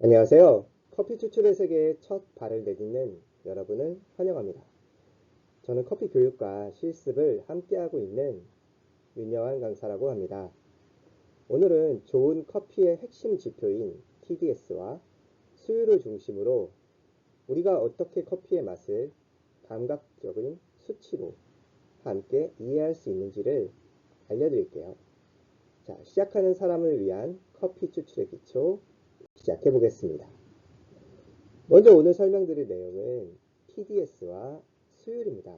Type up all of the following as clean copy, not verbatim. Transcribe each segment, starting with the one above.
안녕하세요. 커피 추출의 세계에 첫 발을 내딛는 여러분을 환영합니다. 저는 커피 교육과 실습을 함께하고 있는 윤여한 강사라고 합니다. 오늘은 좋은 커피의 핵심 지표인 TDS와 수율을 중심으로 우리가 어떻게 커피의 맛을 감각적인 수치로 함께 이해할 수 있는지를 알려드릴게요. 자, 시작하는 사람을 위한 커피 추출의 기초 시작해 보겠습니다. 먼저 오늘 설명드릴 내용은 TDS와 수율입니다.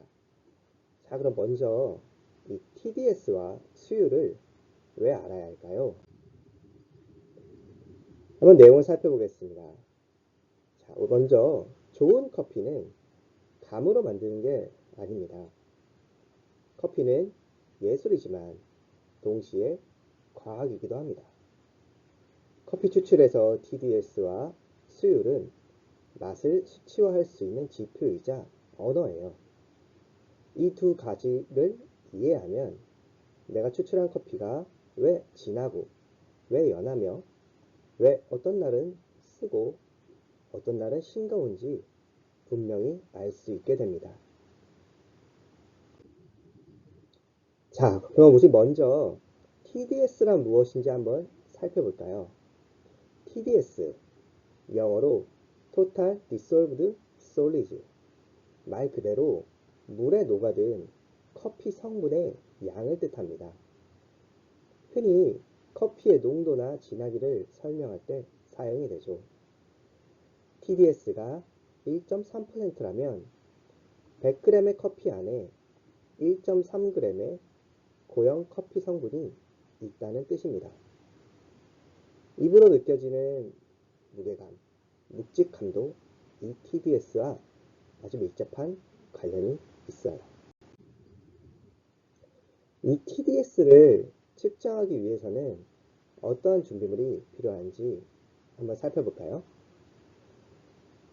자, 그럼 먼저 이 TDS와 수율을 왜 알아야 할까요? 한번 내용을 살펴보겠습니다. 자, 먼저 좋은 커피는 감으로 만드는 게 아닙니다. 커피는 예술이지만 동시에 과학이기도 합니다. 커피 추출에서 TDS와 수율은 맛을 수치화할 수 있는 지표이자 언어예요. 이 두 가지를 이해하면 내가 추출한 커피가 왜 진하고 왜 연하며 왜 어떤 날은 쓰고 어떤 날은 싱거운지 분명히 알 수 있게 됩니다. 자, 그럼 우리 먼저 TDS란 무엇인지 한번 살펴볼까요? TDS, 영어로 Total Dissolved Solids, 말 그대로 물에 녹아든 커피 성분의 양을 뜻합니다. 흔히 커피의 농도나 진하기를 설명할 때 사용이 되죠. TDS가 1.3%라면 100g의 커피 안에 1.3g의 고형 커피 성분이 있다는 뜻입니다. 입으로 느껴지는 무게감, 묵직함도 이 TDS와 아주 밀접한 관련이 있어요. 이 TDS를 측정하기 위해서는 어떠한 준비물이 필요한지 한번 살펴볼까요?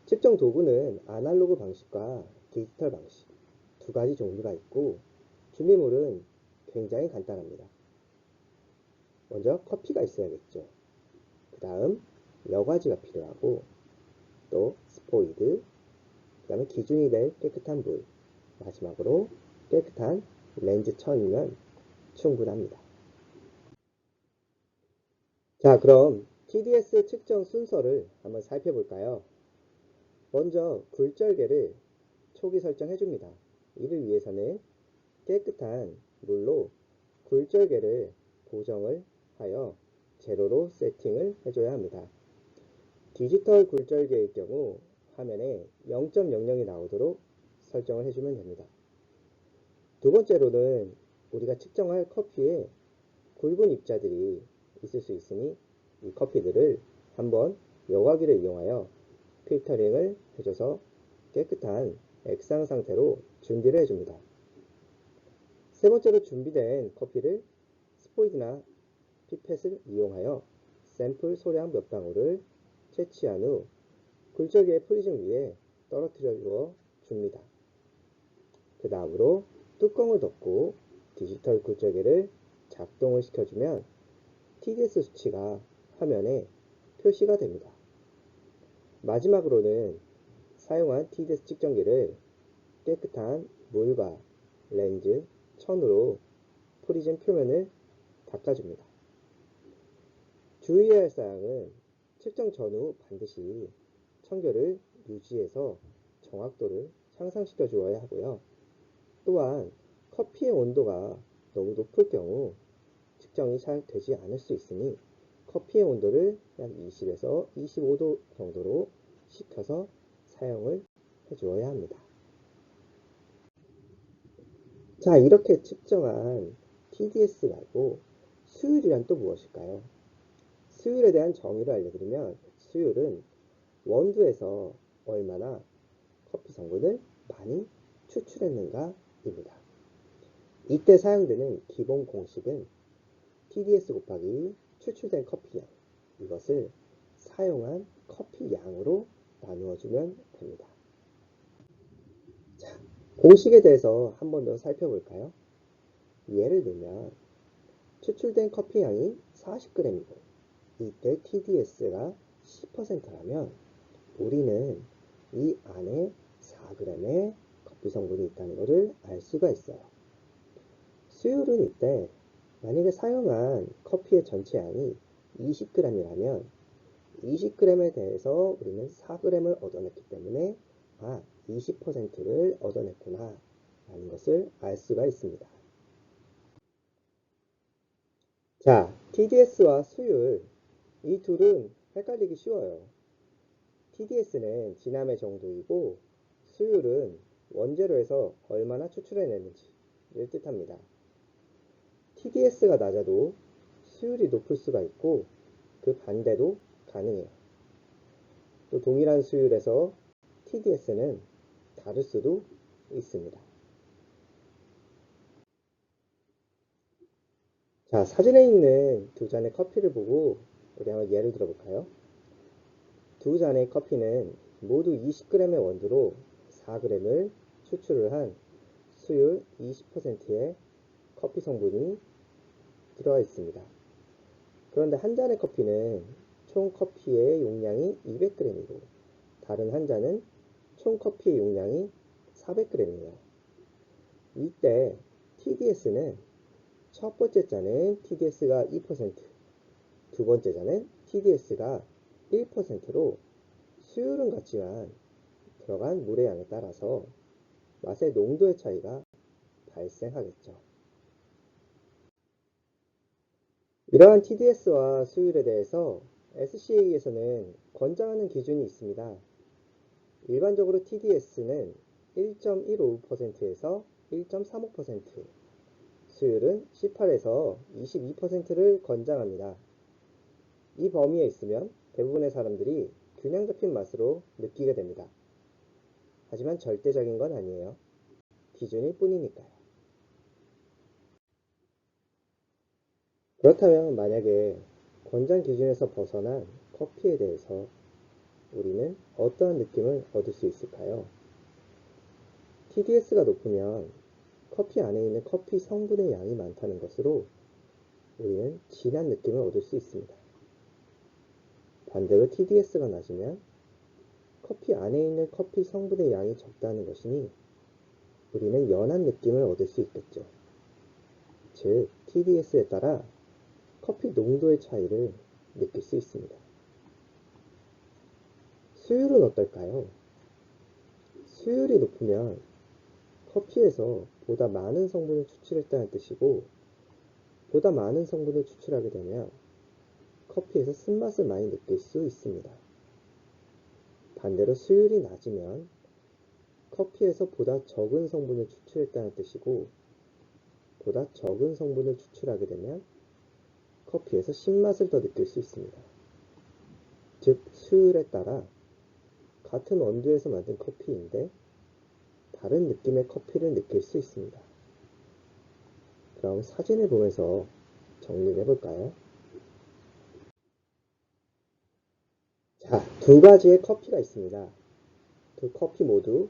측정 도구는 아날로그 방식과 디지털 방식 두 가지 종류가 있고 준비물은 굉장히 간단합니다. 먼저 커피가 있어야겠죠. 그 다음 여과지가 필요하고 또 스포이드, 그 다음에 기준이 될 깨끗한 물, 마지막으로 깨끗한 렌즈 천이면 충분합니다. 자, 그럼 TDS 측정 순서를 한번 살펴볼까요? 먼저 굴절계를 초기 설정해 줍니다. 이를 위해서는 깨끗한 물로 굴절계를 고정을 하여 제로로 세팅을 해줘야 합니다. 디지털 굴절계의 경우 화면에 0.00이 나오도록 설정을 해주면 됩니다. 두 번째로는 우리가 측정할 커피에 굵은 입자들이 있을 수 있으니 이 커피들을 한번 여과기를 이용하여 필터링을 해줘서 깨끗한 액상 상태로 준비를 해줍니다. 세 번째로 준비된 커피를 스포이드나 피펫을 이용하여 샘플 소량 몇 방울을 채취한 후 굴절기의 프리즘 위에 떨어뜨려 주어 줍니다. 그 다음으로 뚜껑을 덮고 디지털 굴절기를 작동을 시켜주면 TDS 수치가 화면에 표시가 됩니다. 마지막으로는 사용한 TDS 측정기를 깨끗한 물과 렌즈, 천으로 프리즘 표면을 닦아줍니다. 주의해야 할 사항은 측정 전후 반드시 청결을 유지해서 정확도를 향상시켜 주어야 하고요. 또한 커피의 온도가 너무 높을 경우 측정이 잘 되지 않을 수 있으니 커피의 온도를 약 20에서 25도 정도로 식혀서 사용을 해주어야 합니다. 자, 이렇게 측정한 TDS 말고 수율이란 또 무엇일까요? 수율에 대한 정의를 알려드리면 수율은 원두에서 얼마나 커피 성분을 많이 추출했는가입니다. 이때 사용되는 기본 공식은 TDS 곱하기 추출된 커피 양, 이것을 사용한 커피 양으로 나누어주면 됩니다. 자, 공식에 대해서 한 번 더 살펴볼까요? 예를 들면 추출된 커피 양이 40g이고 이때 TDS가 10%라면 우리는 이 안에 4g의 커피 성분이 있다는 것을 알 수가 있어요. 수율은 이때 만약에 사용한 커피의 전체 양이 20g이라면 20g에 대해서 우리는 4g을 얻어냈기 때문에 20%를 얻어냈구나 라는 것을 알 수가 있습니다. 자, TDS와 수율, 이 둘은 헷갈리기 쉬워요. TDS는 진함의 정도이고 수율은 원재료에서 얼마나 추출해내는지를 뜻합니다. TDS가 낮아도 수율이 높을 수가 있고 그 반대도 가능해요. 또 동일한 수율에서 TDS는 다를 수도 있습니다. 자, 사진에 있는 두 잔의 커피를 보고 우리 한번 예를 들어볼까요? 두 잔의 커피는 모두 20g의 원두로 4g을 추출을 한 수율 20%의 커피 성분이 들어가 있습니다. 그런데 한 잔의 커피는 총 커피의 용량이 200g이고 다른 한 잔은 총 커피의 용량이 400g이에요. 이때 TDS는 첫 번째 잔은 TDS가 2%, 두 번째 잔은 TDS가 1%로 수율은 같지만 들어간 물의 양에 따라서 맛의 농도의 차이가 발생하겠죠. 이러한 TDS와 수율에 대해서 SCA에서는 권장하는 기준이 있습니다. 일반적으로 TDS는 1.15%에서 1.35%, 수율은 18에서 22%를 권장합니다. 이 범위에 있으면 대부분의 사람들이 균형 잡힌 맛으로 느끼게 됩니다. 하지만 절대적인 건 아니에요. 기준일 뿐이니까요. 그렇다면 만약에 권장 기준에서 벗어난 커피에 대해서 우리는 어떠한 느낌을 얻을 수 있을까요? TDS가 높으면 커피 안에 있는 커피 성분의 양이 많다는 것으로 우리는 진한 느낌을 얻을 수 있습니다. 반대로 TDS가 낮으면 커피 안에 있는 커피 성분의 양이 적다는 것이니 우리는 연한 느낌을 얻을 수 있겠죠. 즉, TDS에 따라 커피 농도의 차이를 느낄 수 있습니다. 수율은 어떨까요? 수율이 높으면 커피에서 보다 많은 성분을 추출했다는 뜻이고 보다 많은 성분을 추출하게 되면 커피에서 쓴맛을 많이 느낄 수 있습니다. 반대로 수율이 낮으면 커피에서 보다 적은 성분을 추출했다는 뜻이고 보다 적은 성분을 추출하게 되면 커피에서 신맛을 더 느낄 수 있습니다. 즉, 수율에 따라 같은 원두에서 만든 커피인데 다른 느낌의 커피를 느낄 수 있습니다. 그럼 사진을 보면서 정리를 해볼까요? 자, 두 가지의 커피가 있습니다. 두 커피 모두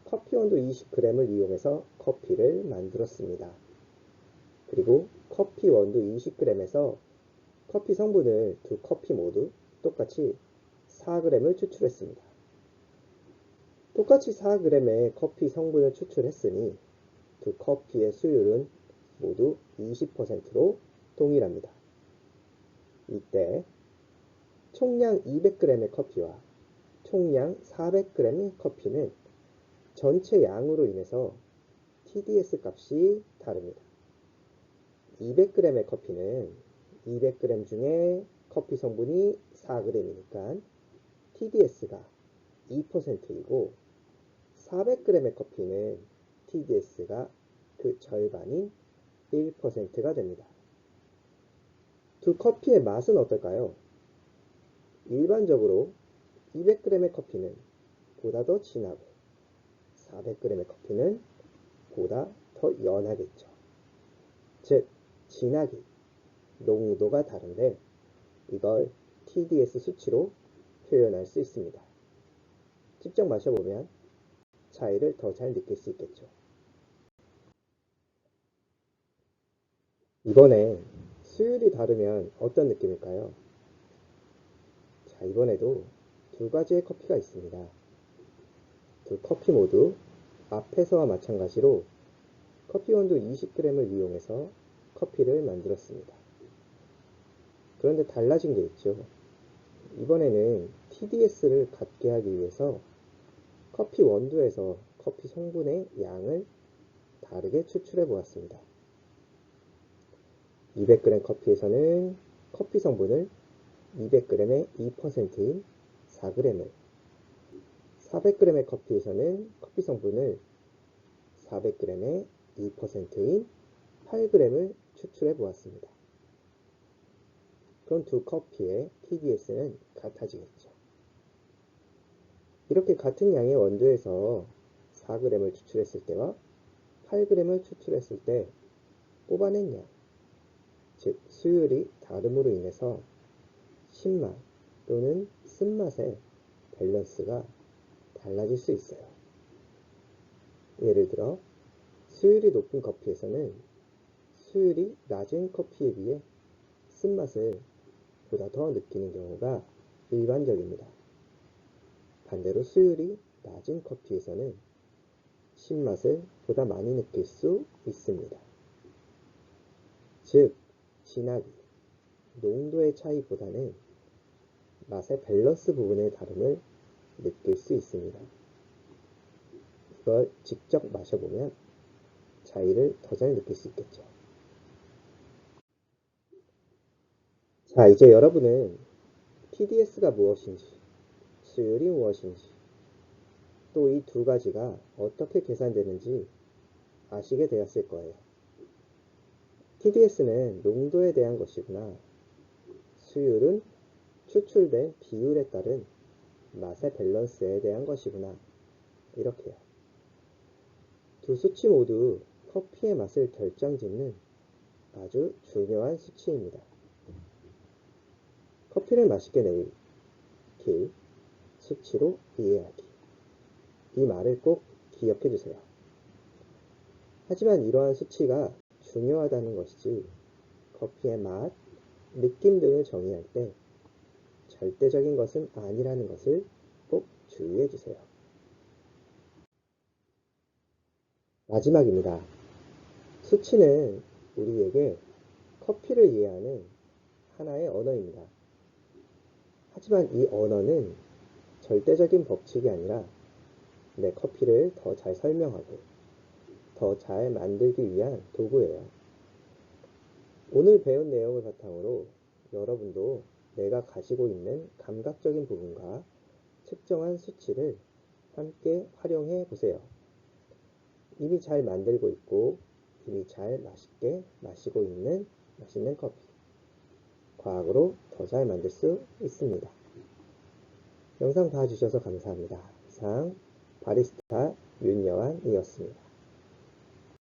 커피 원두 20g을 이용해서 커피를 만들었습니다. 그리고 커피 원두 20g에서 커피 성분을 두 커피 모두 똑같이 4g을 추출했습니다. 똑같이 4g의 커피 성분을 추출했으니 두 커피의 수율은 모두 20%로 동일합니다. 이때 총량 200g의 커피와 총량 400g의 커피는 전체 양으로 인해서 TDS 값이 다릅니다. 200g의 커피는 200g 중에 커피 성분이 4g이니까 TDS가 2%이고 400g의 커피는 TDS가 그 절반인 1%가 됩니다. 두 커피의 맛은 어떨까요? 일반적으로 200g의 커피는 보다 더 진하고 400g의 커피는 보다 더 연하겠죠. 즉, 진하기, 농도가 다른데 이걸 TDS 수치로 표현할 수 있습니다. 직접 마셔보면 차이를 더 잘 느낄 수 있겠죠. 이번에 수율이 다르면 어떤 느낌일까요? 자, 이번에도 두 가지의 커피가 있습니다. 두 커피 모두 앞에서와 마찬가지로 커피 원두 20g을 이용해서 커피를 만들었습니다. 그런데 달라진 게 있죠. 이번에는 TDS를 같게 하기 위해서 커피 원두에서 커피 성분의 양을 다르게 추출해 보았습니다. 200g 커피에서는 커피 성분을 200g의 2%인 4g을, 400g의 커피에서는 커피 성분을 400g의 2%인 8g을 추출해 보았습니다. 그럼 두 커피의 TDS는 같아지겠죠. 이렇게 같은 양의 원두에서 4g을 추출했을 때와 8g을 추출했을 때 뽑아낸 양, 즉 수율이 다름으로 인해서 신맛 또는 쓴맛의 밸런스가 달라질 수 있어요. 예를 들어 수율이 높은 커피에서는 수율이 낮은 커피에 비해 쓴맛을 보다 더 느끼는 경우가 일반적입니다. 반대로 수율이 낮은 커피에서는 신맛을 보다 많이 느낄 수 있습니다. 즉, 진하기, 농도의 차이보다는 맛의 밸런스 부분의 다름을 느낄 수 있습니다. 이걸 직접 마셔보면 차이를 더 잘 느낄 수 있겠죠. 자, 이제 여러분은 TDS가 무엇인지, 수율이 무엇인지, 또 이 두 가지가 어떻게 계산되는지 아시게 되었을 거예요. TDS는 농도에 대한 것이구나. 수율은 추출된 비율에 따른 맛의 밸런스에 대한 것이구나. 이렇게요. 두 수치 모두 커피의 맛을 결정짓는 아주 중요한 수치입니다. 커피를 맛있게 내길 수치로 이해하기. 이 말을 꼭 기억해 주세요. 하지만 이러한 수치가 중요하다는 것이지 커피의 맛, 느낌 등을 정의할 때 절대적인 것은 아니라는 것을 꼭 주의해 주세요. 마지막입니다. 수치는 우리에게 커피를 이해하는 하나의 언어입니다. 하지만 이 언어는 절대적인 법칙이 아니라 내 커피를 더 잘 설명하고 더 잘 만들기 위한 도구예요. 오늘 배운 내용을 바탕으로 여러분도 내가 가지고 있는 감각적인 부분과 측정한 수치를 함께 활용해 보세요. 이미 잘 만들고 있고 이미 잘 맛있게 마시고 있는 맛있는 커피. 과학으로 더 잘 만들 수 있습니다. 영상 봐주셔서 감사합니다. 이상 바리스타 윤여한이었습니다.